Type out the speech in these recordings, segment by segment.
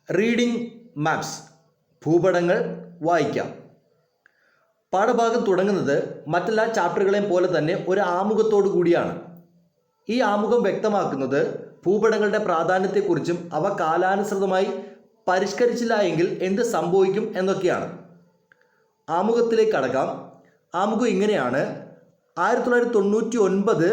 Reading maps, ഭൂപടങ്ങൾ വായിക്കാം. പാഠഭാഗം തുടങ്ങുന്നത് മറ്റെല്ലാ ചാപ്റ്ററുകളെയും പോലെ തന്നെ ഒരു ആമുഖത്തോടു കൂടിയാണ്. ഈ ആമുഖം വ്യക്തമാക്കുന്നത് ഭൂപടങ്ങളുടെ പ്രാധാന്യത്തെക്കുറിച്ചും അവ കാലാനുസൃതമായി പരിഷ്കരിച്ചില്ല എങ്കിൽ എന്ത് സംഭവിക്കും എന്നൊക്കെയാണ്. ആമുഖത്തിലേക്ക് കടക്കാം. ആമുഖം ഇങ്ങനെയാണ്: 1999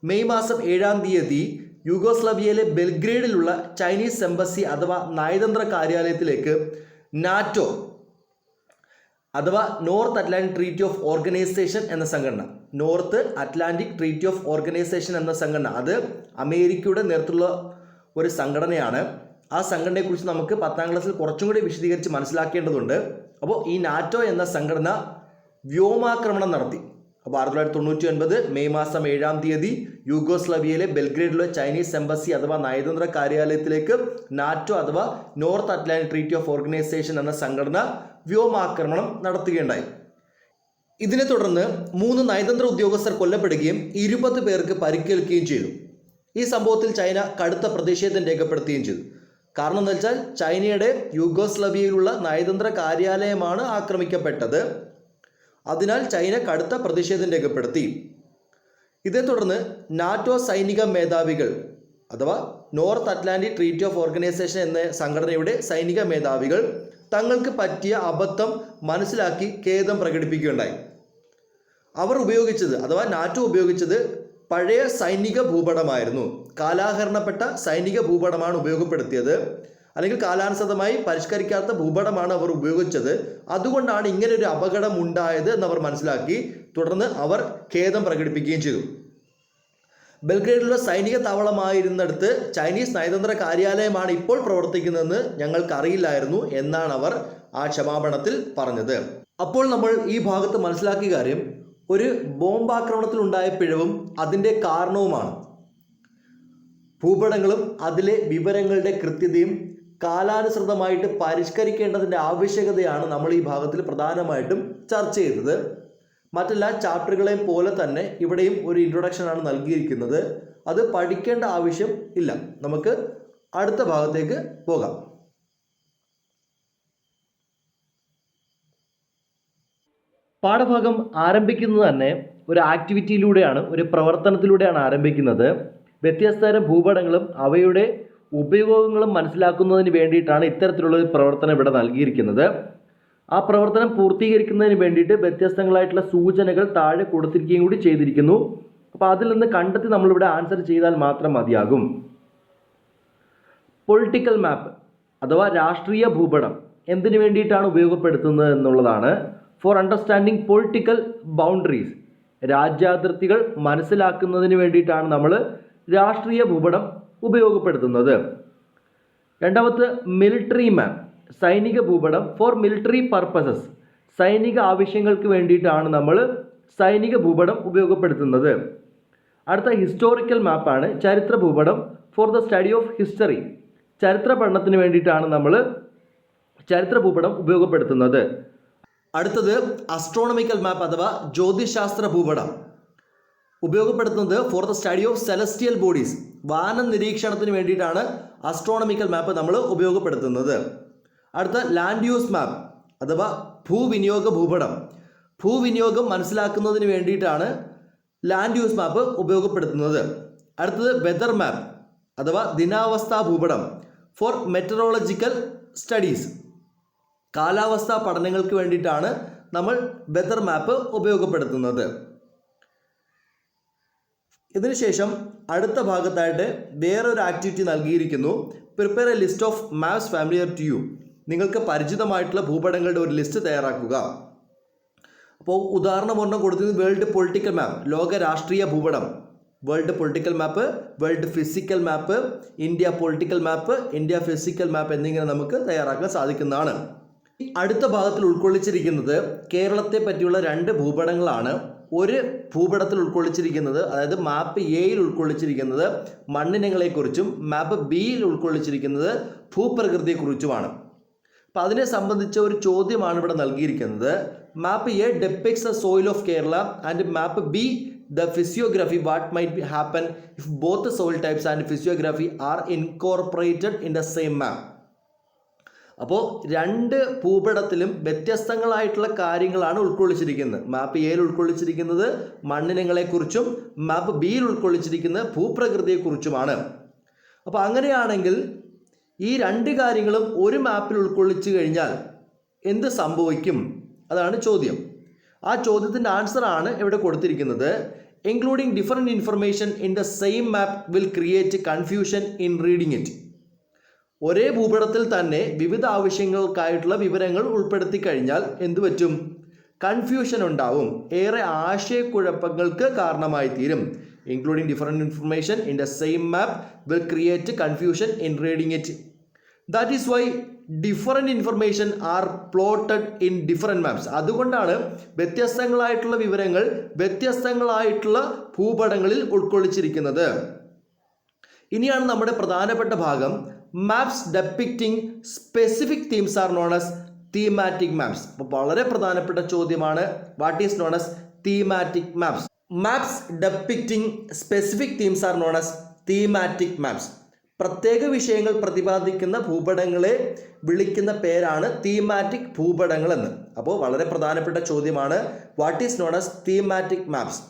മെയ് മാസം 7-ാം തീയതി യൂഗോസ്ലാവിയയിലെ ബെൽഗ്രേഡിലുള്ള ചൈനീസ് എംബസി അഥവാ നയതന്ത്ര കാര്യാലയത്തിലേക്ക് നാറ്റോ അഥവാ north Atlantic treaty of organisation എന്ന സംഘടന, north Atlantic treaty of organisation എന്ന സംഘടന, അത് അമേരിക്കയുടെ നേതൃത്വമുള്ള ഒരു സംഘടനയാണ്. ആ സംഘടനയെക്കുറിച്ച് നമുക്ക് 10ാം ക്ലാസ്സിൽ കുറച്ചും കൂടി വിശദീകരിച്ച് മനസ്സിലാക്കേണ്ടതുണ്ട്. അപ്പോൾ ഈ നാറ്റോ എന്ന സംഘടന വ്യോമാക്രമണം നടത്തി. അപ്പോൾ 1999 മെയ് മാസം 7-ാം തീയതി യൂഗോസ്ലാവിയയിലെ ബെൽഗ്രേഡിലുള്ള ചൈനീസ് എംബസി അഥവാ നയതന്ത്ര കാര്യാലയത്തിലേക്ക് നാറ്റോ അഥവാ north Atlantic treaty of organisation എന്ന സംഘടന വ്യോമാക്രമണം നടത്തുകയുണ്ടായി. ഇതിനെ തുടർന്ന് 3 നയതന്ത്ര ഉദ്യോഗസ്ഥർ കൊല്ലപ്പെടുകയും 20 പേർക്ക് പരിക്കേൽക്കുകയും ചെയ്തു. ഈ സംഭവത്തിൽ ചൈന കടുത്ത പ്രതിഷേധം രേഖപ്പെടുത്തുകയും ചെയ്തു. കാരണം എന്താ വെച്ചാൽ ചൈനയുടെ യൂഗോസ്ലാവിയയിലുള്ള നയതന്ത്ര കാര്യാലയമാണ് ആക്രമിക്കപ്പെട്ടത്. അതിനാൽ ചൈന കടുത്ത പ്രതിഷേധം രേഖപ്പെടുത്തി. ഇതേ തുടർന്ന് നാറ്റോ സൈനിക മേധാവികൾ അഥവാ north Atlantic treaty of organisation എന്ന സംഘടനയുടെ സൈനിക മേധാവികൾ തങ്ങൾക്ക് പറ്റിയ അബദ്ധം മനസ്സിലാക്കി ഖേദം പ്രകടിപ്പിക്കുകയുണ്ടായി. അവർ ഉപയോഗിച്ചത് അഥവാ നാറ്റോ ഉപയോഗിച്ചത് പഴയ സൈനിക ഭൂപടമായിരുന്നു. കാലാഹരണപ്പെട്ട സൈനിക ഭൂപടമാണ് ഉപയോഗപ്പെടുത്തിയത്, അല്ലെങ്കിൽ കാലാനുസൃതമായി പരിഷ്കരിക്കാത്ത ഭൂപടമാണ് അവർ ഉപയോഗിച്ചത്. അതുകൊണ്ടാണ് ഇങ്ങനെ ഒരു അപകടം ഉണ്ടായത് എന്നവർ മനസ്സിലാക്കി. തുടർന്ന് അവർ ഖേദം പ്രകടിപ്പിക്കുകയും ചെയ്തു. ബെൽഗ്രേഡിലുള്ള സൈനിക താവളമായിരുന്നിടത്ത് ചൈനീസ് നയതന്ത്ര കാര്യാലയമാണ് ഇപ്പോൾ പ്രവർത്തിക്കുന്നതെന്ന് ഞങ്ങൾക്കറിയില്ലായിരുന്നു എന്നാണ് അവർ ആ ക്ഷമാപണത്തിൽ പറഞ്ഞത്. അപ്പോൾ നമ്മൾ ഈ ഭാഗത്ത് മനസ്സിലാക്കിയ കാര്യം ഒരു ബോംബാക്രമണത്തിൽ ഉണ്ടായ പിഴവും അതിൻ്റെ കാരണവുമാണ്. ഭൂപടങ്ങളും അതിലെ വിവരങ്ങളുടെ കൃത്യതയും കാലാനുസൃതമായിട്ട് പരിഷ്കരിക്കേണ്ടതിൻ്റെ ആവശ്യകതയാണ് നമ്മൾ ഈ ഭാഗത്തിൽ പ്രധാനമായിട്ടും ചർച്ച ചെയ്തത്. മറ്റെല്ലാ ചാപ്റ്ററുകളെയും പോലെ തന്നെ ഇവിടെയും ഒരു ഇൻട്രൊഡക്ഷനാണ് നൽകിയിരിക്കുന്നത്. അത് പഠിക്കേണ്ട ആവശ്യം ഇല്ല. നമുക്ക് അടുത്ത ഭാഗത്തേക്ക് പോകാം. പാഠഭാഗം ആരംഭിക്കുന്നത് തന്നെ ഒരു ആക്ടിവിറ്റിയിലൂടെയാണ്, ഒരു പ്രവർത്തനത്തിലൂടെയാണ് ആരംഭിക്കുന്നത്. വ്യത്യസ്തതരം ഭൂപടങ്ങളും അവയുടെ ഉപയോഗങ്ങളും മനസ്സിലാക്കുന്നതിന് വേണ്ടിയിട്ടാണ് ഇത്തരത്തിലുള്ള ഒരു പ്രവർത്തനം ഇവിടെ നൽകിയിരിക്കുന്നത്. ആ പ്രവർത്തനം പൂർത്തീകരിക്കുന്നതിന് വേണ്ടിയിട്ട് വ്യത്യസ്തങ്ങളായിട്ടുള്ള സൂചനകൾ താഴെ കൊടുത്തിരിക്കുകയും കൂടി ചെയ്തിരിക്കുന്നു. അപ്പോൾ അതിൽ നിന്ന് കണ്ടെത്തി നമ്മളിവിടെ ആൻസർ ചെയ്താൽ മാത്രം മതിയാകും. പൊളിറ്റിക്കൽ മാപ്പ് അഥവാ രാഷ്ട്രീയ ഭൂപടം എന്തിനു വേണ്ടിയിട്ടാണ് ഉപയോഗപ്പെടുത്തുന്നത് എന്നുള്ളതാണ്. ഫോർ അണ്ടർസ്റ്റാൻഡിങ് പൊളിറ്റിക്കൽ ബൗണ്ടറീസ്, രാജ്യാതിർത്തികൾ മനസ്സിലാക്കുന്നതിന് വേണ്ടിയിട്ടാണ് നമ്മൾ രാഷ്ട്രീയ ഭൂപടം ഉപയോഗപ്പെടുത്തുന്നത്. രണ്ടാമത്തെ മിലിറ്ററി മാപ്പ്, സൈനിക ഭൂപടം. ഫോർ മിലിറ്ററി പർപ്പസസ്, സൈനിക ആവശ്യങ്ങൾക്ക് വേണ്ടിയിട്ടാണ് നമ്മൾ സൈനിക ഭൂപടം ഉപയോഗപ്പെടുത്തുന്നത്. അടുത്ത ഹിസ്റ്റോറിക്കൽ മാപ്പാണ്, ചരിത്ര ഭൂപടം. Four the study of history, ചരിത്ര പഠനത്തിന് വേണ്ടിയിട്ടാണ് നമ്മൾ ചരിത്ര ഭൂപടം ഉപയോഗപ്പെടുത്തുന്നത്. അടുത്തത് അസ്ട്രോണമിക്കൽ മാപ്പ് അഥവാ ജ്യോതിശാസ്ത്ര ഭൂപടം ഉപയോഗപ്പെടുത്തുന്നത് for the study of celestial bodies, വാന നിരീക്ഷണത്തിന് വേണ്ടിയിട്ടാണ് അസ്ട്രോണമിക്കൽ മാപ്പ് നമ്മൾ ഉപയോഗപ്പെടുത്തുന്നത്. അടുത്ത ലാൻഡ് യൂസ് മാപ്പ് അഥവാ ഭൂവിനിയോഗ ഭൂപടം, ഭൂവിനിയോഗം മനസ്സിലാക്കുന്നതിന് വേണ്ടിയിട്ടാണ് ലാൻഡ് യൂസ് മാപ്പ് ഉപയോഗപ്പെടുത്തുന്നത്. അടുത്തത് വെതർ മാപ്പ് അഥവാ ദിനാവസ്ഥാ ഭൂപടം. ഫോർ മെറ്ററോളജിക്കൽ സ്റ്റഡീസ്, കാലാവസ്ഥാ പഠനങ്ങൾക്ക് വേണ്ടിയിട്ടാണ് നമ്മൾ വെതർ മാപ്പ് ഉപയോഗപ്പെടുത്തുന്നത്. ഇതിനുശേഷം അടുത്ത ഭാഗത്തായിട്ട് വേറൊരു ആക്ടിവിറ്റി നൽകിയിരിക്കുന്നു. Prepare a list of maps familiar to you, നിങ്ങൾക്ക് പരിചിതമായിട്ടുള്ള ഭൂപടങ്ങളുടെ ഒരു ലിസ്റ്റ് തയ്യാറാക്കുക. അപ്പോൾ ഉദാഹരണം ഒരെണ്ണം കൊടുത്തത് വേൾഡ് പൊളിറ്റിക്കൽ മാപ്പ്, ലോക രാഷ്ട്രീയ ഭൂപടം. വേൾഡ് പൊളിറ്റിക്കൽ മാപ്പ്, വേൾഡ് ഫിസിക്കൽ മാപ്പ്, ഇന്ത്യ പൊളിറ്റിക്കൽ മാപ്പ്, ഇന്ത്യ ഫിസിക്കൽ മാപ്പ് എന്നിങ്ങനെ നമുക്ക് തയ്യാറാക്കാൻ സാധിക്കുന്നതാണ്. അടുത്ത ഭാഗത്തിൽ ഉൾക്കൊള്ളിച്ചിരിക്കുന്നത് കേരളത്തെ പറ്റിയുള്ള 2 ഭൂപടങ്ങളാണ്. ഒരു ഭൂപടത്തിൽ ഉൾക്കൊള്ളിച്ചിരിക്കുന്നത്, അതായത് മാപ്പ് എയിൽ ഉൾക്കൊള്ളിച്ചിരിക്കുന്നത് മണ്ണിനങ്ങളെക്കുറിച്ചും മാപ്പ് ബിയിൽ ഉൾക്കൊള്ളിച്ചിരിക്കുന്നത് ഭൂപ്രകൃതിയെക്കുറിച്ചുമാണ്. അപ്പോൾ അതിനെ സംബന്ധിച്ച ഒരു ചോദ്യമാണ് ഇവിടെ നൽകിയിരിക്കുന്നത്. Map A depicts the soil of Kerala and map B the physiography what might happen if both soil types and physiography are incorporated in the same map. അപ്പോൾ രണ്ട് ഭൂപടത്തിലും വ്യത്യസ്തങ്ങളായിട്ടുള്ള കാര്യങ്ങളാണ് ഉൾക്കൊള്ളിച്ചിരിക്കുന്നത്. മാപ്പ് എയിൽ ഉൾക്കൊള്ളിച്ചിരിക്കുന്നത് മണ്ണിനങ്ങളെക്കുറിച്ചും മാപ്പ് ബിയിൽ ഉൾക്കൊള്ളിച്ചിരിക്കുന്നത് ഭൂപ്രകൃതിയെക്കുറിച്ചുമാണ്. അപ്പോൾ അങ്ങനെയാണെങ്കിൽ ഈ രണ്ട് കാര്യങ്ങളും ഒരു മാപ്പിൽ ഉൾക്കൊള്ളിച്ചു കഴിഞ്ഞാൽ എന്ത് സംഭവിക്കും? അതാണ് ചോദ്യം. ആ ചോദ്യത്തിൻ്റെ ആൻസറാണ് ഇവിടെ കൊടുത്തിരിക്കുന്നത്. Including different information in the same map will create confusion in reading it. ഒരേ ഭൂപടത്തിൽ തന്നെ വിവിധ ആവശ്യങ്ങൾക്കായിട്ടുള്ള വിവരങ്ങൾ ഉൾപ്പെടുത്തി കഴിഞ്ഞാൽ എന്തു പറ്റും? കൺഫ്യൂഷൻ ഉണ്ടാവും, ഏറെ ആശയക്കുഴപ്പങ്ങൾക്ക് കാരണമായി തീരും. Including different information in the same map will create confusion in reading it. That is why different information are plotted in different maps. അതുകൊണ്ടാണ് വ്യത്യസ്തങ്ങളായിട്ടുള്ള വിവരങ്ങൾ വ്യത്യസ്തങ്ങളായിട്ടുള്ള ഭൂപടങ്ങളിൽ ഉൾക്കൊള്ളിച്ചിരിക്കുന്നത്. ഇനിയാണ് നമ്മുടെ പ്രധാനപ്പെട്ട ഭാഗം. Maps depicting specific themes are known as thematic maps. അപ്പോൾ വളരെ പ്രധാനപ്പെട്ട ചോദ്യമാണ്, what is known as thematic maps? Maps depicting specific themes are known as thematic maps. പ്രത്യേക വിഷയങ്ങൾ പ്രതിപാദിക്കുന്ന ഭൂപടങ്ങളെ വിളിക്കുന്ന പേരാണ് തീമാറ്റിക് ഭൂപടങ്ങൾ എന്ന്. അപ്പോൾ വളരെ പ്രധാനപ്പെട്ട ചോദ്യമാണ്, what is known as thematic maps?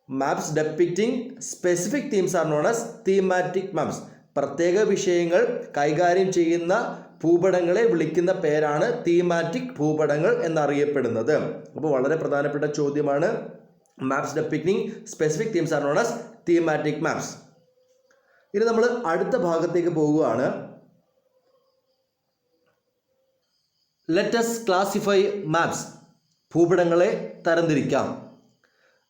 Maps depicting specific themes are known as thematic maps. പ്രത്യേക വിഷയങ്ങൾ കൈകാര്യം ചെയ്യുന്ന ഭൂപടങ്ങളെ വിളിക്കുന്ന പേരാണ് തീമാറ്റിക് ഭൂപടങ്ങൾ എന്നറിയപ്പെടുന്നത്. അപ്പോൾ വളരെ പ്രധാനപ്പെട്ട ചോദ്യമാണ്, maps depicting specific themes are known as thematic maps. ഇനി നമ്മൾ അടുത്ത ഭാഗത്തേക്ക് പോകുകയാണ്. Let us classify maps. ഭൂപടങ്ങളെ തരംതിരിക്കാം.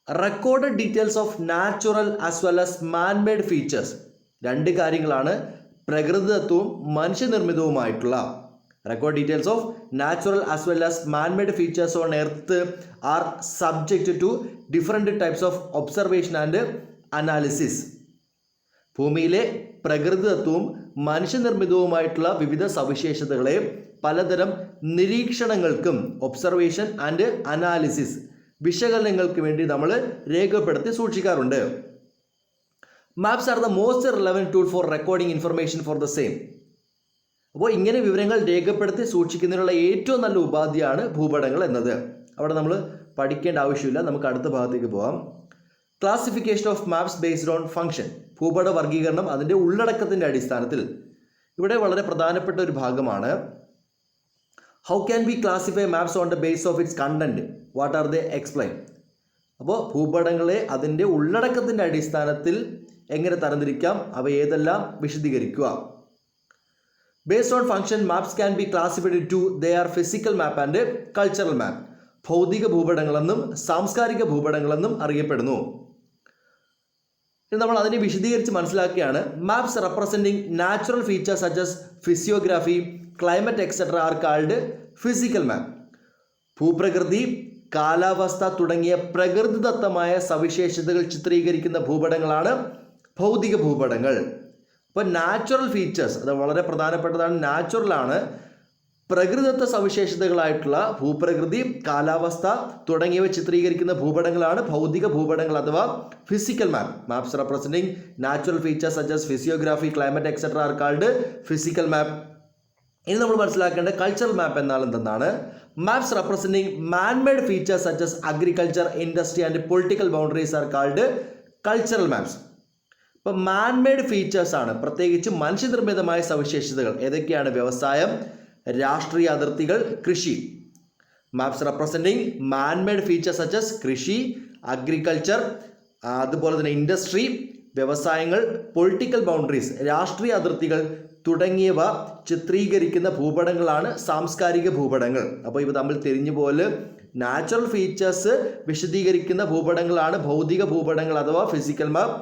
Record details of natural as well as manmade features. രണ്ട് കാര്യങ്ങളാണ്, പ്രകൃതിദത്തവും മനുഷ്യനിർമ്മിതവുമായിട്ടുള്ള. Record details of natural as well as manmade features on earth are subject to different types of observation and analysis. ഭൂമിയിലെ പ്രകൃതിദത്തവും മനുഷ്യനിർമ്മിതവുമായിട്ടുള്ള വിവിധ സവിശേഷതകളെ പലതരം നിരീക്ഷണങ്ങൾക്കും ഒബ്സർവേഷൻ ആൻഡ് അനാലിസിസ് വിശകലനങ്ങൾക്ക് വേണ്ടി നമ്മൾ രേഖപ്പെടുത്തി സൂക്ഷിക്കാറുണ്ട്. Maps are the most relevant tool for recording information for the same. അപ്പോൾ ഇങ്ങനെ വിവരങ്ങൾ രേഖപ്പെടുത്തി സൂക്ഷിക്കുന്നതിനുള്ള ഏറ്റവും നല്ല ഉപാധിയാണ് ഭൂപടങ്ങൾ എന്നത്. അവിടെ നമ്മൾ പഠിക്കേണ്ട ആവശ്യമില്ല, നമുക്ക് അടുത്ത ഭാഗത്തേക്ക് പോകാം. Classification of maps based on function. ഭൂപട വർഗീകരണം അതിൻ്റെ ഉള്ളടക്കത്തിൻ്റെ അടിസ്ഥാനത്തിൽ. ഇവിടെ വളരെ പ്രധാനപ്പെട്ട ഒരു ഭാഗമാണ്. How can be classify maps on the base of its content? What are they explain? അപ്പോൾ ഭൂപടങ്ങളെ അതിൻ്റെ ഉള്ളടക്കത്തിൻ്റെ അടിസ്ഥാനത്തിൽ എങ്ങനെ തരംതിരിക്കാം, അവ ഏതെല്ലാം വിശദീകരിക്കുക. Based on function maps can be classified to they are physical map and cultural map. ഭൗതിക ഭൂപടങ്ങളെന്നും സാംസ്കാരിക ഭൂപടങ്ങളെന്നും അറിയപ്പെടുന്നു. നമ്മൾ അതിനെ വിശദീകരിച്ച് മനസ്സിലാക്കുകയാണ്. Maps representing natural features such as physiography, climate etcetera are called physical map. ഭൂപ്രകൃതി, കാലാവസ്ഥ തുടങ്ങിയ പ്രകൃതിദത്തമായ സവിശേഷതകൾ ചിത്രീകരിക്കുന്ന ഭൂപടങ്ങളാണ് ഭൗതിക ഭൂപടങ്ങൾ. അപ്പോൾ നാച്ചുറൽ ഫീച്ചേഴ്സ് അത് വളരെ പ്രധാനപ്പെട്ടതാണ്. നാച്ചുറലാണ്. പ്രകൃതിദത്ത സവിശേഷതകളായിട്ടുള്ള ഭൂപ്രകൃതി, കാലാവസ്ഥ തുടങ്ങിയവ ചിത്രീകരിക്കുന്ന ഭൂപടങ്ങളാണ് ഭൗതിക ഭൂപടങ്ങൾ അഥവാ physical map. Maps representing natural features such as physiography, climate etcetera are called physical map. ഇനി നമ്മൾ മനസ്സിലാക്കേണ്ട കൾച്ചറൽ മാപ്പ് എന്നാൽ എന്തെന്നാണ്. Maps representing manmade features such as agriculture, industry and political boundaries are called cultural maps. ഇപ്പം manmade features ആണ്, പ്രത്യേകിച്ച് മനുഷ്യനിർമ്മിതമായ സവിശേഷതകൾ. ഏതൊക്കെയാണ്? വ്യവസായം, രാഷ്ട്രീയ അതിർത്തികൾ, കൃഷി. Maps representing manmade features such as കൃഷി, അഗ്രികൾച്ചർ, അതുപോലെ തന്നെ ഇൻഡസ്ട്രി, വ്യവസായങ്ങൾ, പൊളിറ്റിക്കൽ ബൗണ്ടറീസ്, രാഷ്ട്രീയ അതിർത്തികൾ തുടങ്ങിയവ ചിത്രീകരിക്കുന്ന ഭൂപടങ്ങളാണ് സാംസ്കാരിക ഭൂപടങ്ങൾ. അപ്പോൾ ഇവ തമ്മിൽ തിരിഞ്ഞു പോലെ നാച്ചുറൽ ഫീച്ചേഴ്സ് വിശദീകരിക്കുന്ന ഭൂപടങ്ങളാണ് ഭൗതിക ഭൂപടങ്ങൾ അഥവാ ഫിസിക്കൽ മാപ്പ്.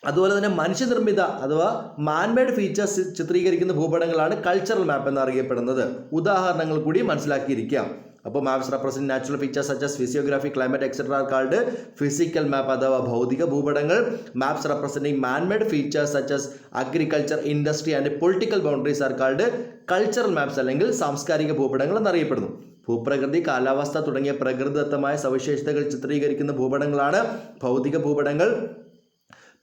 അതുപോലെ തന്നെ മനുഷ്യനിർമ്മിത അഥവാ മാൻമെയ്ഡ് ഫീച്ചേഴ്സ് ചിത്രീകരിക്കുന്ന ഭൂപടങ്ങളാണ് കൾച്ചറൽ മാപ്പ് എന്നറിയപ്പെടുന്നത്. ഉദാഹരണങ്ങൾ കൂടി മനസ്സിലാക്കിയിരിക്കാം. അപ്പോൾ maps represent natural features such as physiography, climate etcetera are called physical map അഥവാ ഭൗതിക ഭൂപടങ്ങൾ. Maps representing manmade features such as agriculture, industry and political boundaries are called cultural maps അല്ലെങ്കിൽ സാംസ്കാരിക ഭൂപടങ്ങൾ എന്നറിയപ്പെടുന്നു. ഭൂപ്രകൃതി, കാലാവസ്ഥ തുടങ്ങിയ പ്രകൃതിദത്തമായ സവിശേഷതകൾ ചിത്രീകരിക്കുന്ന ഭൂപടങ്ങളാണ് ഭൗതിക ഭൂപടങ്ങൾ.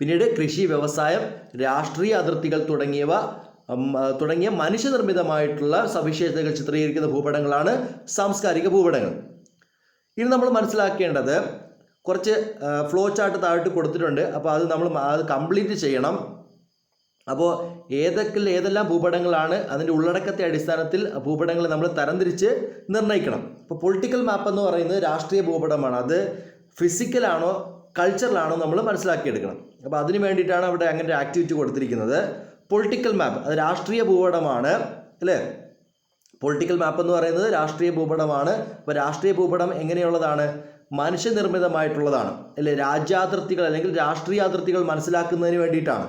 പിന്നീട് കൃഷി, വ്യവസായം, രാഷ്ട്രീയ അതിർത്തികൾ തുടങ്ങിയവ തുടങ്ങിയ മനുഷ്യനിർമ്മിതമായിട്ടുള്ള സവിശേഷതകൾ ചിത്രീകരിക്കുന്ന ഭൂപടങ്ങളാണ് സാംസ്കാരിക ഭൂപടങ്ങൾ. ഇനി നമ്മൾ മനസ്സിലാക്കേണ്ടത് കുറച്ച് ഫ്ലോ ചാർട്ട് താഴോട്ട് കൊടുത്തിട്ടുണ്ട്. അപ്പോൾ അത് നമ്മൾ അത് കംപ്ലീറ്റ് ചെയ്യണം. അപ്പോൾ ഏതെല്ലാം ഭൂപടങ്ങളാണ് അതിൻ്റെ ഉള്ളടക്കത്തെ അടിസ്ഥാനത്തിൽ ഭൂപടങ്ങൾ നമ്മൾ തരംതിരിച്ച് നിർണ്ണയിക്കണം. ഇപ്പോൾ പൊളിറ്റിക്കൽ മാപ്പ് എന്ന് പറയുന്നത് രാഷ്ട്രീയ ഭൂപടമാണ്. അത് ഫിസിക്കലാണോ കൾച്ചറലാണോ നമ്മൾ മനസ്സിലാക്കിയെടുക്കണം. അപ്പോൾ അതിന് വേണ്ടിയിട്ടാണ് അവിടെ അങ്ങനെ ഒരു ആക്ടിവിറ്റി കൊടുത്തിരിക്കുന്നത്. പൊളിറ്റിക്കൽ മാപ്പ് അത് രാഷ്ട്രീയ ഭൂപടമാണ് അല്ലേ. പൊളിറ്റിക്കൽ മാപ്പ് എന്ന് പറയുന്നത് രാഷ്ട്രീയ ഭൂപടമാണ്. അപ്പോൾ രാഷ്ട്രീയ ഭൂപടം എങ്ങനെയുള്ളതാണ്? മനുഷ്യനിർമ്മിതമായിട്ടുള്ളതാണ് അല്ലേ. രാജ്യാതിർത്തികൾ അല്ലെങ്കിൽ രാഷ്ട്രീയാതിർത്തികൾ മനസ്സിലാക്കുന്നതിന് വേണ്ടിയിട്ടാണ്.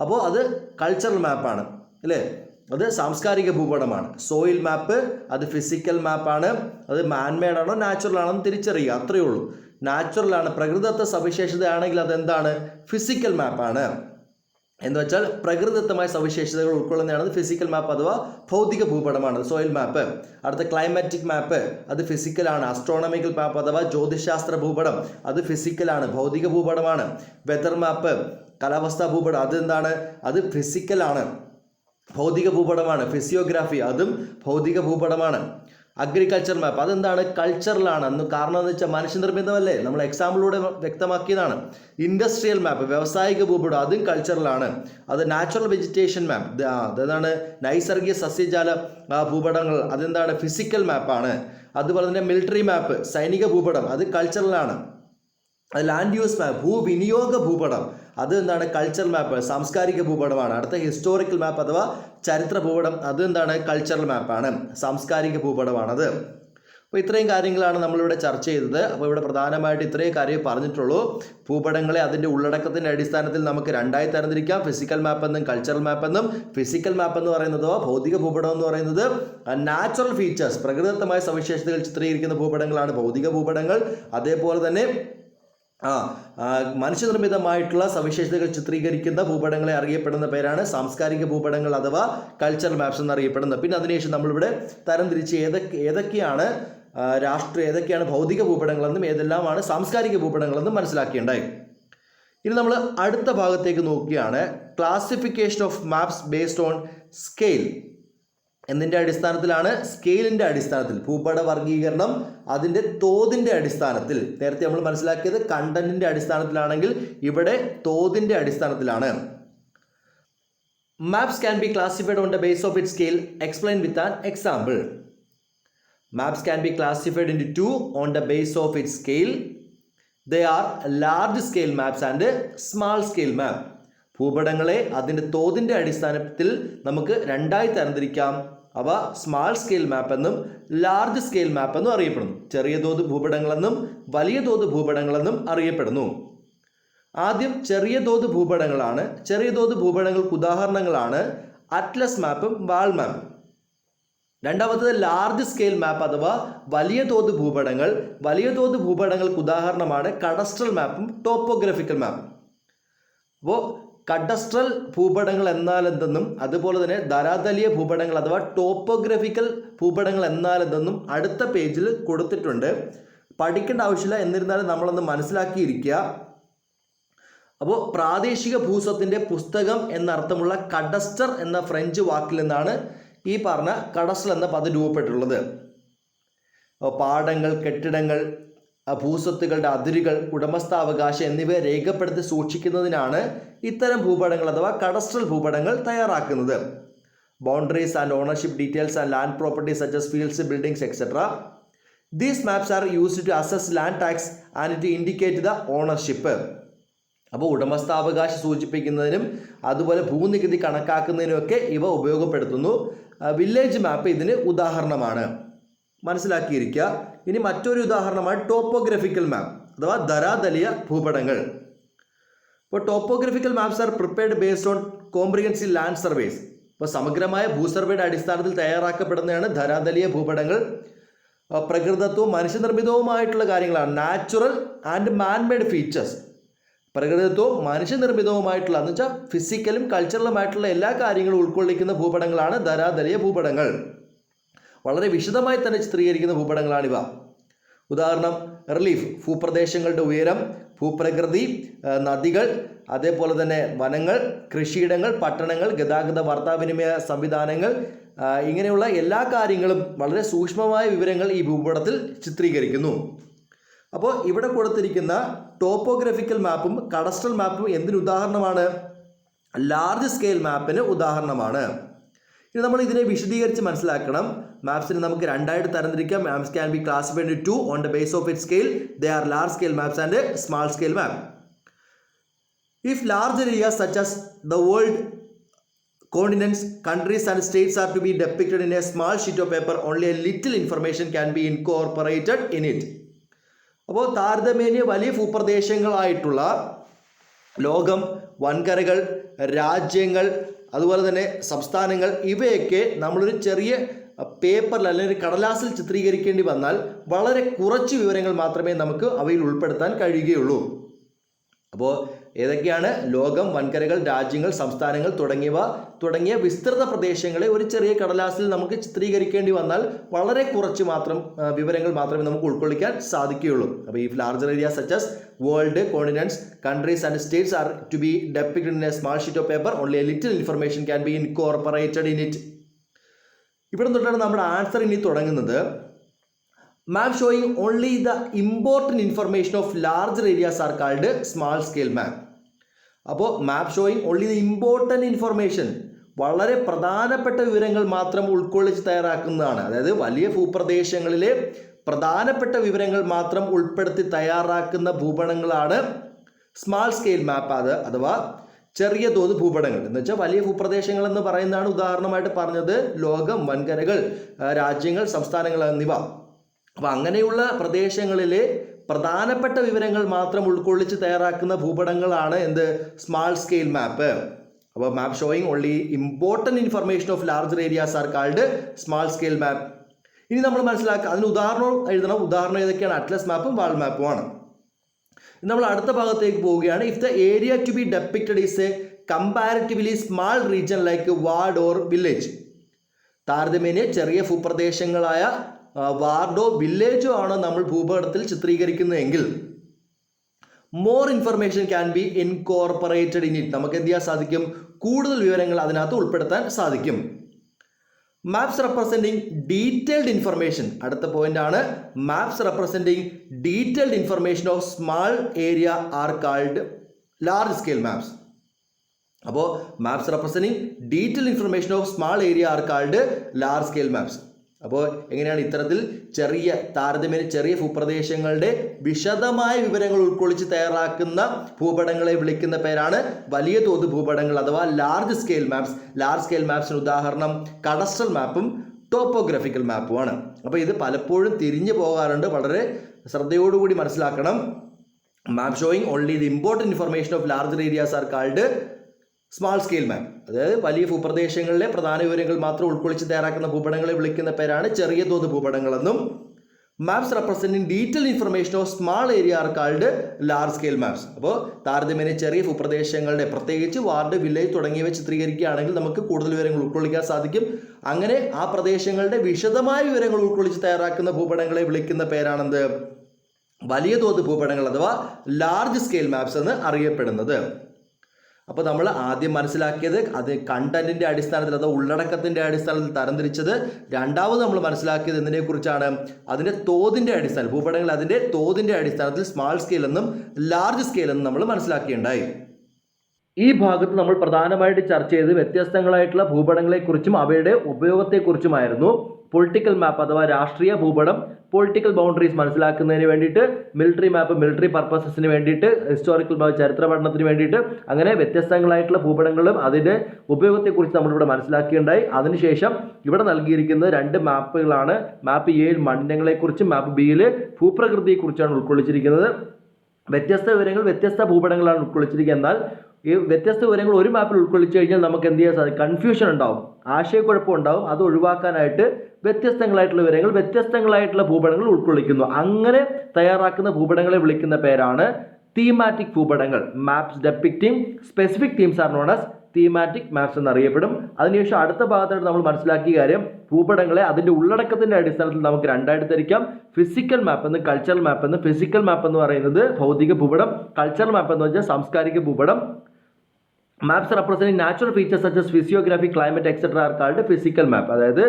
അപ്പോൾ അത് കൾച്ചറൽ മാപ്പാണ് അല്ലേ. അത് സാംസ്കാരിക ഭൂപടമാണ്. സോയിൽ മാപ്പ് അത് ഫിസിക്കൽ മാപ്പാണ്. അത് മാൻമെയ്ഡ് ആണോ നാച്ചുറൽ ആണോ എന്ന് തിരിച്ചറിയുക, അത്രയേ ഉള്ളൂ. നാച്ചുറലാണ്, പ്രകൃതിദത്ത സവിശേഷതയാണെങ്കിൽ അതെന്താണ്? ഫിസിക്കൽ മാപ്പാണ്. എന്ന് വെച്ചാൽ പ്രകൃതിദത്തമായ സവിശേഷതകൾ ഉൾക്കൊള്ളുന്നതാണ് ഫിസിക്കൽ മാപ്പ് അഥവാ ഭൗതിക ഭൂപടമാണ് സോയിൽ മാപ്പ്. അടുത്ത ക്ലൈമാറ്റിക് മാപ്പ് അത് ഫിസിക്കലാണ്. ആസ്ട്രോണമിക്കൽ മാപ്പ് അഥവാ ജ്യോതിശാസ്ത്ര ഭൂപടം അത് ഫിസിക്കലാണ്, ഭൗതിക ഭൂപടമാണ്. വെതർ മാപ്പ് കാലാവസ്ഥാ ഭൂപടം അതെന്താണ്? അത് ഫിസിക്കലാണ്, ഭൗതിക ഭൂപടമാണ്. ഫിസിയോഗ്രാഫി അതും ഭൗതിക ഭൂപടമാണ്. അഗ്രികൾച്ചർ മാപ്പ് അതെന്താണ്? കൾച്ചറലാണ്. അന്ന് കാരണം എന്ന് വെച്ചാൽ മനുഷ്യനിർമ്മിതമല്ലേ, നമ്മൾ എക്സാമ്പിളിലൂടെ വ്യക്തമാക്കിയതാണ്. ഇൻഡസ്ട്രിയൽ മാപ്പ് വ്യാവസായിക ഭൂപടം അതും കൾച്ചറലാണ്. അത് നാച്ചുറൽ വെജിറ്റേഷൻ മാപ്പ് അതെന്താണ്? നൈസർഗിക സസ്യജാല ഭൂപടങ്ങൾ അതെന്താണ്? ഫിസിക്കൽ മാപ്പാണ്. അതുപോലെ തന്നെ മിലിറ്ററി മാപ്പ് സൈനിക ഭൂപടം അത് കൾച്ചറലാണ്. അത് ലാൻഡ് യൂസ് മാപ്പ് ഭൂവിനിയോഗ ഭൂപടം അത് എന്താണ്? കൾച്ചറൽ മാപ്പ് സാംസ്കാരിക ഭൂപടമാണ്. അടുത്ത ഹിസ്റ്റോറിക്കൽ മാപ്പ് അഥവാ ചരിത്ര ഭൂപടം അത് എന്താണ്? കൾച്ചറൽ മാപ്പാണ്, സാംസ്കാരിക ഭൂപടമാണത്. അപ്പോൾ ഇത്രയും കാര്യങ്ങളാണ് നമ്മളിവിടെ ചർച്ച ചെയ്തത്. അപ്പോൾ ഇവിടെ പ്രധാനമായിട്ട് ഇത്രയും കാര്യം പറഞ്ഞിട്ടുള്ളൂ. ഭൂപടങ്ങളെ അതിൻ്റെ ഉള്ളടക്കത്തിൻ്റെ അടിസ്ഥാനത്തിൽ നമുക്ക് രണ്ടായി തരംതിരിക്കാം, ഫിസിക്കൽ മാപ്പ് എന്നും കൾച്ചറൽ മാപ്പ് എന്നും. ഫിസിക്കൽ മാപ്പ് എന്ന് പറയുന്നതോ ഭൗതിക ഭൂപടം എന്ന് പറയുന്നത് നാച്ചുറൽ ഫീച്ചേഴ്സ് പ്രകൃതിദത്തമായ സവിശേഷതകൾ ചിത്രീകരിക്കുന്ന ഭൂപടങ്ങളാണ് ഭൗതിക ഭൂപടങ്ങൾ. അതേപോലെ തന്നെ മനുഷ്യനിർമ്മിതമായിട്ടുള്ള സവിശേഷതകൾ ചിത്രീകരിക്കുന്ന ഭൂപടങ്ങളെ അറിയപ്പെടുന്ന പേരാണ് സാംസ്കാരിക ഭൂപടങ്ങൾ അഥവാ കൾച്ചറൽ മാപ്സ് എന്നറിയപ്പെടുന്നത്. പിന്നെ അതിനുശേഷം നമ്മളിവിടെ തരംതിരിച്ച് ഏതൊക്കെയാണ് ഏതൊക്കെയാണ് ഭൗതിക ഭൂപടങ്ങളെന്നും ഏതെല്ലാമാണ് സാംസ്കാരിക ഭൂപടങ്ങളെന്നും മനസ്സിലാക്കേണ്ടായി. ഇനി നമ്മൾ അടുത്ത ഭാഗത്തേക്ക് നോക്കുകയാണ്. Classification of maps based on scale എന്നതിൻ്റെ അടിസ്ഥാനത്തിലാണ്, സ്കെയിലിൻ്റെ അടിസ്ഥാനത്തിൽ ഭൂപട വർഗീകരണം അതിൻ്റെ തോതിൻ്റെ അടിസ്ഥാനത്തിൽ. നേരത്തെ നമ്മൾ മനസ്സിലാക്കിയത് കണ്ടന്റിൻ്റെ അടിസ്ഥാനത്തിലാണെങ്കിൽ ഇവിടെ തോതിൻ്റെ അടിസ്ഥാനത്തിലാണ്. Maps can be classified on the base of it scale. Explain with an example. Maps can be classified into two on the base of it scale. They are large scale maps and small scale map. ഭൂപടങ്ങളെ അതിൻ്റെ തോതിൻ്റെ അടിസ്ഥാനത്തിൽ നമുക്ക് രണ്ടായി തരംതിരിക്കാം. അവ small scale മാപ്പ് എന്നും large scale map എന്നും അറിയപ്പെടുന്നു. ചെറിയ തോത് ഭൂപടങ്ങളെന്നും വലിയ തോത് ഭൂപടങ്ങളെന്നും അറിയപ്പെടുന്നു. ആദ്യം ചെറിയ തോത് ഭൂപടങ്ങളാണ്. ചെറിയ തോത് ഭൂപടങ്ങൾക്ക് ഉദാഹരണങ്ങളാണ് അറ്റ്ലസ് മാപ്പും വാൾ മാപ്പും. രണ്ടാമത്തത് ലാർജ് സ്കെയിൽ മാപ്പ് അഥവാ വലിയ തോത് ഭൂപടങ്ങൾ. വലിയ തോത് ഭൂപടങ്ങൾക്ക് ഉദാഹരണമാണ് കഡസ്ട്രൽ മാപ്പും ടോപ്പോഗ്രാഫിക്കൽ മാപ്പും. അപ്പോൾ കഡസ്ട്രൽ ഭൂപടങ്ങൾ എന്നാൽ എന്തെന്നും അതുപോലെ തന്നെ ധരാതലീയ ഭൂപടങ്ങൾ അഥവാ ടോപ്പോഗ്രഫിക്കൽ ഭൂപടങ്ങൾ എന്നാൽ എന്തെന്നും അടുത്ത പേജിൽ കൊടുത്തിട്ടുണ്ട്. പഠിക്കേണ്ട ആവശ്യമില്ല, എന്നിരുന്നാലും നമ്മളൊന്ന് മനസ്സിലാക്കിയിരിക്കുക. അപ്പോൾ പ്രാദേശിക ഭൂസ്വത്തിൻ്റെ പുസ്തകം എന്നർത്ഥമുള്ള കഡസ്റ്റർ എന്ന ഫ്രഞ്ച് വാക്കിൽ നിന്നാണ് ഈ പറഞ്ഞ കഡസ്റ്റർ എന്ന പദം രൂപപ്പെട്ടിട്ടുള്ളത്. പാടങ്ങൾ, കെട്ടിടങ്ങൾ, ഭൂസ്വത്തുകളുടെ അതിരുകൾ, ഉടമസ്ഥാവകാശം എന്നിവ രേഖപ്പെടുത്തി സൂക്ഷിക്കുന്നതിനാണ് ഇത്തരം ഭൂപടങ്ങൾ അഥവാ കഡസ്ട്രൽ ഭൂപടങ്ങൾ തയ്യാറാക്കുന്നത്. Boundaries and ownership details and land properties such as fields, buildings, etc. These maps are used to assess land tax and to indicate the ownership. അപ്പോൾ ഉടമസ്ഥാവകാശം സൂചിപ്പിക്കുന്നതിനും അതുപോലെ ഭൂനികുതി കണക്കാക്കുന്നതിനുമൊക്കെ ഇവ ഉപയോഗപ്പെടുത്തുന്നു. വില്ലേജ് മാപ്പ് ഇതിന് ഉദാഹരണമാണ്, മനസ്സിലാക്കിയിരിക്കുക. ഇനി മറ്റൊരു ഉദാഹരണമാണ് ടോപ്പോഗ്രഫിക്കൽ മാപ്പ് അഥവാ ധരാതലീയ ഭൂപടങ്ങൾ. ഇപ്പോൾ topographical maps are prepared based on comprehensive land surveys. ഇപ്പോൾ സമഗ്രമായ ഭൂസർവേയുടെ അടിസ്ഥാനത്തിൽ തയ്യാറാക്കപ്പെടുന്നതാണ് ധരാതലീയ ഭൂപടങ്ങൾ. പ്രകൃതിദത്തവും മനുഷ്യനിർമ്മിതവുമായിട്ടുള്ള കാര്യങ്ങളാണ് നാച്ചുറൽ ആൻഡ് മാൻമെയ്ഡ് ഫീച്ചേഴ്സ്. പ്രകൃതിദത്തവും മനുഷ്യനിർമ്മിതവുമായിട്ടുള്ള എന്ന് വെച്ചാൽ ഫിസിക്കലും കൾച്ചറലുമായിട്ടുള്ള എല്ലാ കാര്യങ്ങളും ഉൾക്കൊള്ളിക്കുന്ന ഭൂപടങ്ങളാണ് ധരാതലീയ ഭൂപടങ്ങൾ. വളരെ വിശദമായി തന്നെ ചിത്രീകരിക്കുന്ന ഭൂപടങ്ങളാണിവ. ഉദാഹരണം റിലീഫ് ഭൂപ്രദേശങ്ങളുടെ ഉയരം, ഭൂപ്രകൃതി, നദികൾ, അതേപോലെ തന്നെ വനങ്ങൾ, കൃഷിയിടങ്ങൾ, പട്ടണങ്ങൾ, ഗതാഗത വാർത്താവിനിമയ സംവിധാനങ്ങൾ, ഇങ്ങനെയുള്ള എല്ലാ കാര്യങ്ങളും വളരെ സൂക്ഷ്മമായ വിവരങ്ങൾ ഈ ഭൂപടത്തിൽ ചിത്രീകരിക്കുന്നു. അപ്പോൾ ഇവിടെ കൊടുത്തിരിക്കുന്ന ടോപ്പോഗ്രഫിക്കൽ മാപ്പും കഡസ്ട്രൽ മാപ്പും എന്തിന് ഉദാഹരണമാണ്? ലാർജ് സ്കെയിൽ മാപ്പിന് ഉദാഹരണമാണ്. ഇനി നമ്മൾ ഇതിനെ വിശദീകരിച്ച് മനസ്സിലാക്കണം. മാപ്സിനെ നമുക്ക് രണ്ടായിട്ട് തരംതിരിക്കാം. Maps can be classified into two on the base of it scale. They are large scale maps and small scale map. If large areas such as the world, continents, countries and states are to be depicted in a small sheet of paper, only a little information can be incorporated in it. അപ്പോൾ താരതമ്യേന വലിയ ഭൂപ്രദേശങ്ങളായിട്ടുള്ള ലോകം, വൻകരകൾ, രാജ്യങ്ങൾ, അതുപോലെ തന്നെ സംസ്ഥാനങ്ങൾ, ഇവയൊക്കെ നമ്മളൊരു ചെറിയ പേപ്പറിൽ അല്ലെങ്കിൽ ഒരു കടലാസിൽ ചിത്രീകരിക്കേണ്ടി വന്നാൽ വളരെ കുറച്ച് വിവരങ്ങൾ മാത്രമേ നമുക്ക് അവയിൽ ഉൾപ്പെടുത്താൻ കഴിയുകയുള്ളൂ. അപ്പോൾ ഏതൊക്കെയാണ്? ലോകം, വൻകരകൾ, രാജ്യങ്ങൾ, സംസ്ഥാനങ്ങൾ തുടങ്ങിയ വിസ്തൃത പ്രദേശങ്ങളെ ഒരു ചെറിയ കടലാസിൽ നമുക്ക് ചിത്രീകരിക്കേണ്ടി വന്നാൽ വളരെ കുറച്ച് വിവരങ്ങൾ മാത്രമേ നമുക്ക് ഉൾക്കൊള്ളിക്കാൻ സാധിക്കുകയുള്ളൂ. അപ്പോൾ ഈ larger area such as world, continents, countries and states are to be depicted in a small sheet of paper, only a little information can be incorporated in it. ഇവിടെ തൊട്ടാണ് നമ്മുടെ ആൻസർ ഇനി തുടങ്ങുന്നത്. Map showing only the important information of larger areas are called small scale map. അപ്പോൾ map showing only the important information, വളരെ പ്രധാനപ്പെട്ട വിവരങ്ങൾ മാത്രം ഉൾക്കൊള്ളിച്ച് തയ്യാറാക്കുന്നതാണ്. അതായത് വലിയ ഭൂപ്രദേശങ്ങളിലെ പ്രധാനപ്പെട്ട വിവരങ്ങൾ മാത്രം ഉൾപ്പെടുത്തി തയ്യാറാക്കുന്ന ഭൂപടങ്ങളാണ് സ്മാൾ സ്കെയിൽ മാപ്പ്, അഥവാ ചെറിയ തോത് ഭൂപടങ്ങൾ. എന്ന് വെച്ചാൽ വലിയ ഭൂപ്രദേശങ്ങൾ എന്ന് പറയുന്നതാണ് ഉദാഹരണമായിട്ട് പറഞ്ഞത് ലോകം, വൻകരകൾ, രാജ്യങ്ങൾ, സംസ്ഥാനങ്ങൾ എന്നിവ. അപ്പോൾ അങ്ങനെയുള്ള പ്രദേശങ്ങളിലെ പ്രധാനപ്പെട്ട വിവരങ്ങൾ മാത്രം ഉൾക്കൊള്ളിച്ച് തയ്യാറാക്കുന്ന ഭൂപടങ്ങളാണ് എന്ത്? Small scale map. അപ്പോൾ map showing only important information of larger areas are called small scale map. ഇനി നമ്മൾ മനസ്സിലാക്കുക, അതിന് ഉദാഹരണം എഴുതണം. ഉദാഹരണം ഏതൊക്കെയാണ്? അറ്റ്ലസ് മാപ്പും വാൾ മാപ്പുമാണ്. നമ്മൾ അടുത്ത ഭാഗത്തേക്ക് പോവുകയാണ്. If the area to be depicted is a comparatively small region like ward or village, താരതമ്യേന ചെറിയ ഭൂപ്രദേശങ്ങളായ വാർഡോ വില്ലേജോ ആണ് നമ്മൾ ഭൂപടത്തിൽ ചിത്രീകരിക്കുന്നതെങ്കിൽ more information can be incorporated in it, നമുക്ക് എന്ത് ചെയ്യാൻ സാധിക്കും? കൂടുതൽ വിവരങ്ങൾ അതിനകത്ത് ഉൾപ്പെടുത്താൻ സാധിക്കും. മാപ്സ് റെപ്രസെൻറ്റിംഗ് ഡീറ്റെയിൽഡ് ഇൻഫർമേഷൻ, അടുത്ത പോയിന്റ് ആണ്. Maps representing detailed information of small area are called large scale maps. അപ്പോൾ maps representing detailed information of small area are called large scale maps. അപ്പോൾ എങ്ങനെയാണ് ഇത്തരത്തിൽ താരതമ്യേന ചെറിയ ഭൂപ്രദേശങ്ങളുടെ വിശദമായ വിവരങ്ങൾ ഉൾക്കൊള്ളിച്ച് തയ്യാറാക്കുന്ന ഭൂപടങ്ങളെ വിളിക്കുന്ന പേരാണ് വലിയ തോത് ഭൂപടങ്ങൾ അഥവാ large scale maps. Large scale മാപ്സിന് ഉദാഹരണം കഡസ്ട്രൽ മാപ്പും ടോപ്പോഗ്രാഫിക്കൽ മാപ്പുമാണ്. അപ്പോൾ ഇത് പലപ്പോഴും തിരിഞ്ഞു പോകാറുണ്ട്, വളരെ ശ്രദ്ധയോടുകൂടി മനസ്സിലാക്കണം. Map showing only the important information of larger areas are called small scale map. അതായത് വലിയ ഭൂപ്രദേശങ്ങളിലെ പ്രധാന വിവരങ്ങൾ മാത്രം ഉൾക്കൊള്ളിച്ച് തയ്യാറാക്കുന്ന ഭൂപടങ്ങളെ വിളിക്കുന്ന പേരാണ് ചെറിയ തോത് ഭൂപടങ്ങളെന്നും. Maps representing detail information of small area are called large scale maps. അപ്പോൾ താരതമ്യേന ചെറിയ ഭൂപ്രദേശങ്ങളുടെ പ്രത്യേകിച്ച് വാർഡ്, വില്ലേജ് തുടങ്ങിയവ ചിത്രീകരിക്കുകയാണെങ്കിൽ നമുക്ക് കൂടുതൽ വിവരങ്ങൾ ഉൾക്കൊള്ളിക്കാൻ സാധിക്കും. അങ്ങനെ ആ പ്രദേശങ്ങളുടെ വിശദമായ വിവരങ്ങൾ ഉൾക്കൊള്ളിച്ച് തയ്യാറാക്കുന്ന ഭൂപടങ്ങളെ വിളിക്കുന്ന പേരാണെന്ത്? വലിയ തോത് ഭൂപടങ്ങൾ അഥവാ ലാർജ് സ്കെയിൽ മാപ്സ് എന്ന് അറിയപ്പെടുന്നത്. അപ്പോൾ നമ്മൾ ആദ്യം മനസ്സിലാക്കിയത് അത് കണ്ടന്റിന്റെ അടിസ്ഥാനത്തിൽ അഥവാ ഉള്ളടക്കത്തിന്റെ അടിസ്ഥാനത്തിൽ തരംതിരിച്ചത്. രണ്ടാമത് നമ്മൾ മനസ്സിലാക്കിയത് എന്തിനെക്കുറിച്ചാണ്? അതിന്റെ തോതിന്റെ അടിസ്ഥാനം, ഭൂപടങ്ങൾ അതിന്റെ തോതിന്റെ അടിസ്ഥാനത്തിൽ സ്മാൾ സ്കെയിൽ എന്നും ലാർജ് സ്കെയിൽ എന്നും നമ്മൾ മനസ്സിലാക്കിയുണ്ടായി. ഈ ഭാഗത്ത് നമ്മൾ പ്രധാനമായിട്ട് ചർച്ച ചെയ്ത് വ്യത്യസ്തങ്ങളായിട്ടുള്ള ഭൂപടങ്ങളെക്കുറിച്ചും അവയുടെ ഉപയോഗത്തെക്കുറിച്ചുമായിരുന്നു. പൊളിറ്റിക്കൽ മാപ്പ് അഥവാ രാഷ്ട്രീയ ഭൂപടം, പൊളിറ്റിക്കൽ ബൗണ്ടറീസ് മനസ്സിലാക്കുന്നതിന് വേണ്ടിയിട്ട്, മിലിറ്ററി മാപ്പ് മിലിറ്ററി പർപ്പസസിന് വേണ്ടിയിട്ട്, ഹിസ്റ്റോറിക്കൽ മാപ്പ് ചരിത്ര പഠനത്തിന് വേണ്ടിയിട്ട്, അങ്ങനെ വ്യത്യസ്തങ്ങളായിട്ടുള്ള ഭൂപടങ്ങളും അതിൻ്റെ ഉപയോഗത്തെക്കുറിച്ച് നമ്മളിവിടെ മനസ്സിലാക്കിയുണ്ടായി. അതിനുശേഷം ഇവിടെ നൽകിയിരിക്കുന്ന രണ്ട് മാപ്പുകളാണ്. മാപ്പ് എയിൽ മണ്ണിനങ്ങളെക്കുറിച്ചും മാപ്പ് ബിയിൽ ഭൂപ്രകൃതിയെക്കുറിച്ചാണ് ഉൾക്കൊള്ളിച്ചിരിക്കുന്നത്. വ്യത്യസ്ത വിവരങ്ങൾ വ്യത്യസ്ത ഭൂപടങ്ങളാണ് ഉൾക്കൊള്ളിച്ചിരിക്കുന്നത്. എന്നാൽ ഈ വ്യത്യസ്ത വിവരങ്ങൾ ഒരു മാപ്പിൽ ഉൾക്കൊള്ളിച്ചു കഴിഞ്ഞാൽ നമുക്ക് എന്ത് ചെയ്യാൻ സാധിക്കും? കൺഫ്യൂഷൻ ഉണ്ടാവും, ആശയക്കുഴപ്പം ഉണ്ടാവും. അത് ഒഴിവാക്കാനായിട്ട് വ്യത്യസ്തങ്ങളായിട്ടുള്ള വിവരങ്ങൾ വ്യത്യസ്തങ്ങളായിട്ടുള്ള ഭൂപടങ്ങൾ ഉൾക്കൊള്ളിക്കുന്നു. അങ്ങനെ തയ്യാറാക്കുന്ന ഭൂപടങ്ങളെ വിളിക്കുന്ന പേരാണ് തീമാറ്റിക് ഭൂപടങ്ങൾ. Maps depicting specific themes are known as thematic maps എന്നറിയപ്പെടും. അതിനുശേഷം അടുത്ത ഭാഗത്തായിട്ട് നമ്മൾ മനസ്സിലാക്കിയ കാര്യം, ഭൂപടങ്ങളെ അതിൻ്റെ ഉള്ളടക്കത്തിൻ്റെ അടിസ്ഥാനത്തിൽ നമുക്ക് രണ്ടായിട്ട് തിരിക്കാം. ഫിസിക്കൽ മാപ്പ് എന്ന്, കൾച്ചറൽ മാപ്പ് എന്ന്. ഫിസിക്കൽ മാപ്പ് എന്ന് പറയുന്നത് ഭൗതിക ഭൂപടം, കൾച്ചറൽ മാപ്പ് എന്ന് വെച്ചാൽ സാംസ്കാരിക ഭൂപടം. Maps representing natural features such as physiography, climate, etc. are called physical map. അതായത്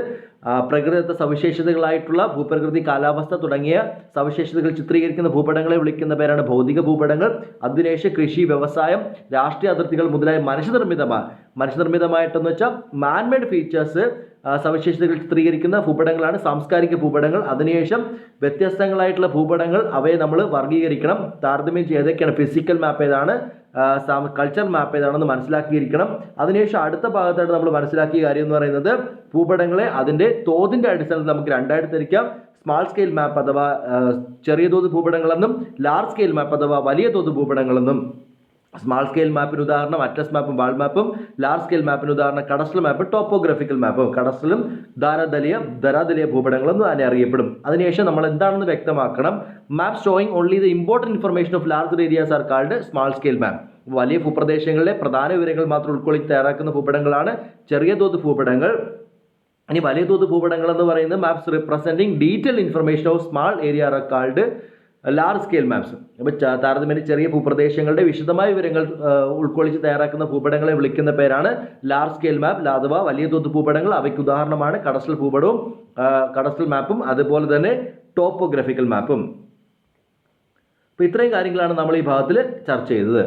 പ്രകൃതിദത്ത സവിശേഷതകളായിട്ടുള്ള ഭൂപ്രകൃതി, കാലാവസ്ഥ തുടങ്ങിയ സവിശേഷതകൾ ചിത്രീകരിക്കുന്ന ഭൂപടങ്ങളെ വിളിക്കുന്ന പേരാണ് ഭൗതിക ഭൂപടങ്ങൾ. അതിനുശേഷം കൃഷി, വ്യവസായം, രാഷ്ട്രീയ അതിർത്തികൾ മുതലായ മനുഷ്യനിർമ്മിതമായിട്ടെന്ന് വെച്ചാൽ മാൻമേഡ് ഫീച്ചേഴ്സ് സവിശേഷതകൾ ചിത്രീകരിക്കുന്ന ഭൂപടങ്ങളാണ് സാംസ്കാരിക ഭൂപടങ്ങൾ. അതിനുശേഷം വ്യത്യസ്തങ്ങളായിട്ടുള്ള ഭൂപടങ്ങൾ, അവയെ നമ്മൾ വർഗീകരിക്കണം, താരതമ്യം ചെയ്തൊക്കെയാണ് ഫിസിക്കൽ മാപ്പ് ഏതാണ്, കൾച്ചറൽ മാപ്പ് ഏതാണെന്ന് മനസ്സിലാക്കിയിരിക്കണം. അതിനുശേഷം അടുത്ത ഭാഗത്തായിട്ട് നമ്മൾ മനസ്സിലാക്കിയ കാര്യം എന്ന് പറയുന്നത്, ഭൂപടങ്ങളെ അതിൻ്റെ തോതിൻ്റെ അടിസ്ഥാനത്തിൽ നമുക്ക് രണ്ടായിട്ട് തിരിക്കാം. സ്മാൾ സ്കെയിൽ മാപ്പ് അഥവാ ചെറിയ തോത് ഭൂപടങ്ങളെന്നും ലാർജ് സ്കെയിൽ മാപ്പ് അഥവാ വലിയ തോത് ഭൂപടങ്ങളെന്നും. സ്മാൾ സ്കെയിൽ മാപ്പിന് ഉദാഹരണം അറ്റ്ലസ് മാപ്പും വാൾ മാപ്പും. ലാർജ് സ്കെയിൽ മാപ്പിന് ഉദാഹരണം കഡസ്ട്രൽ മാപ്പ്, ടോപ്പോഗ്രാഫിക്കൽ മാപ്പും. കഡസ്ട്രലും ധരാതലീയ ഭൂപടങ്ങളെന്നും അതിനെ അറിയപ്പെടും. അതിനുശേഷം നമ്മൾ എന്താണെന്ന് വ്യക്തമാക്കണം. Map showing only the important information of large areas are called small scale map. വലിയ ഭൂപ്രദേശങ്ങളിലെ പ്രധാന വിവരങ്ങൾ മാത്രം ഉൾക്കൊള്ളിച്ച് തയ്യാറാക്കുന്ന ഭൂപടങ്ങളാണ് ചെറിയ തോത് ഭൂപടങ്ങൾ. ഇനി വലിയ തോത് ഭൂപടങ്ങൾ എന്ന് പറയുന്നത് maps representing detail information of small area are called large scale maps. അപ്പോൾ താരതമ്യേന ചെറിയ ഭൂപ്രദേശങ്ങളുടെ വിശദമായ വിവരങ്ങൾ ഉൾക്കൊള്ളിച്ച് തയ്യാറാക്കുന്ന ഭൂപടങ്ങളെ വിളിക്കുന്ന പേരാണ് ലാർജ് സ്കെയിൽ മാപ്പ് അഥവാ വലിയ തോത് ഭൂപടങ്ങൾ. അവയ്ക്ക് ഉദാഹരണമാണ് കഡസ്ട്രൽ ഭൂപടവും കഡസ്ട്രൽ മാപ്പും അതുപോലെ തന്നെ ടോപ്പോഗ്രാഫിക്കൽ മാപ്പും. അപ്പോൾ ഇത്രയും കാര്യങ്ങളാണ് നമ്മൾ ഈ ഭാഗത്തിൽ ചർച്ച ചെയ്തത്.